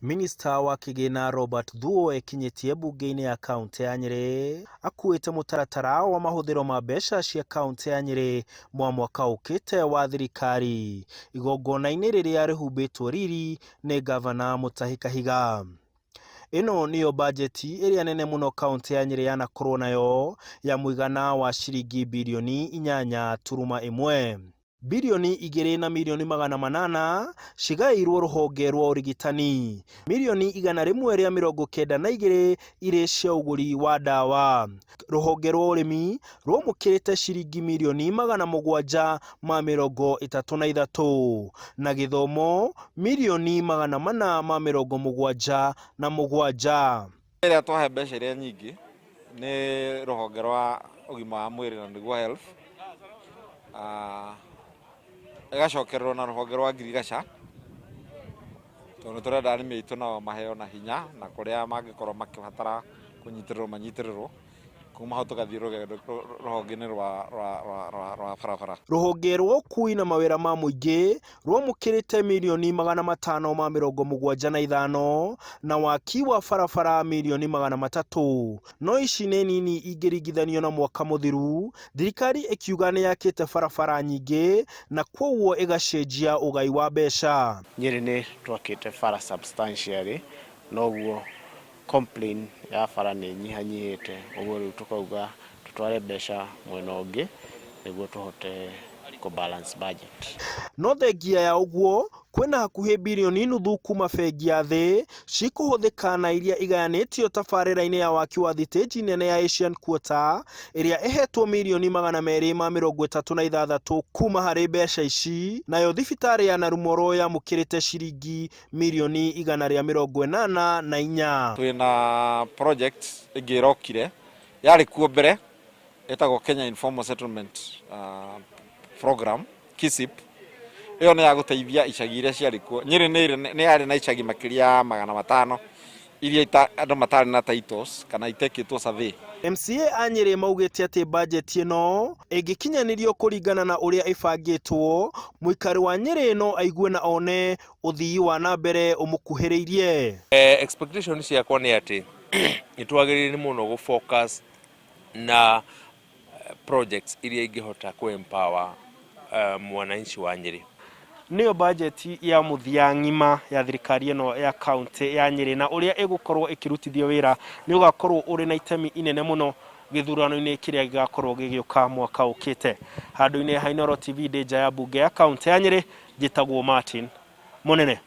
Minista wa kigina Robert Thuo ekinyitie bunge-ini ya kaunti ya Nyeri akuite mutaratara wa mahuthiro ma mbeca cia kaunti ya Nyeri mwaka ukite wa thirikari igongona-ini riria rihumbitwo riri ni gavana Mutahi Kahiga. Ino niyo bajeti iria nene muno kaunti ya Nyeri yanakorwo nayo ya muigana wa shiringi bilioni 8.1. Bilioni 2 na milioni 800 cigairwo ruhonge rwa urigitani. Milioni 192 iri cia uguri wa dawa. Ruhonge rwa urimi rwamukirite shiringi milioni 733 na githomo milioni 477. Ria twahe mbeca iria nyingi ni ruhonge rwa ugima wa mwiri na niguo health. Igacokererwo na ruhonge rwa ngirigaca tondu turenda arimi aitu nao maheo na hinya na kuria mangikorwo makibatara kunyitirwo kuma ho tugathii ruhonge-ini rwa barabara. Ruhonge rwa ukui na mawira ma muingi rwamukirite milioni 575 na waki wa barabara milioni 300. No ici ni nini ingiringithanio na mwaka muthiru. Thirikari ikiuga ni yakite barabara nyingi na kwoguo igacenjia ugai wa mbeca. Nyeri ni twakite bara substantially noguo complain ya bara ni nyihanyihite uguo riu tukauga tutware mbeca mwena ungi niguo tuhote ku balance budget. No thengia ya uguo kwena hakuhi bilioni nuthu kuma bengi ya thi cikuhuthika na iria igayanitio tabarira-ini ya waki wa thitĩnji nene ya Asian Quarter iria ihetwo milioni 236 kuma hari mbeca ici, nayo thibitari ya Narumoro yamukirite shiringi milioni 184. Twina project ingirokire yari kuo mbere etagwo Kenya Informal Settlement Program KISIP. Iyo ni ya guteithia icagi iria ciari kuo. Nyeri ni yari na icagi makiria 500 iria andu matari na titles kana itekitwo survey. MCA a Nyeri maugite ati budget ino ingikinyanirio kuringana na uria ibangitwo, muikari wa Nyeri no aigue na one uthii wa na mbere umukuhiriirie. Expectations yakwa ni ati itwagirire muno go focus na projects iria ingihota ku empower mwananchi wa Nyeri. Niyo budget ya muthia ngima ya thirikari ino ya kaunti ya Nyeri na uria igukorwo ikirutithio wira ni ugakorwo uri na itemi inene muno githurano-ini kiria gigakorwo gigiuka mwaka ukite. Handu-ini ha Inooro TV nja ya bunge ya kaunti ya Nyeri, njitagwo Martin Munene.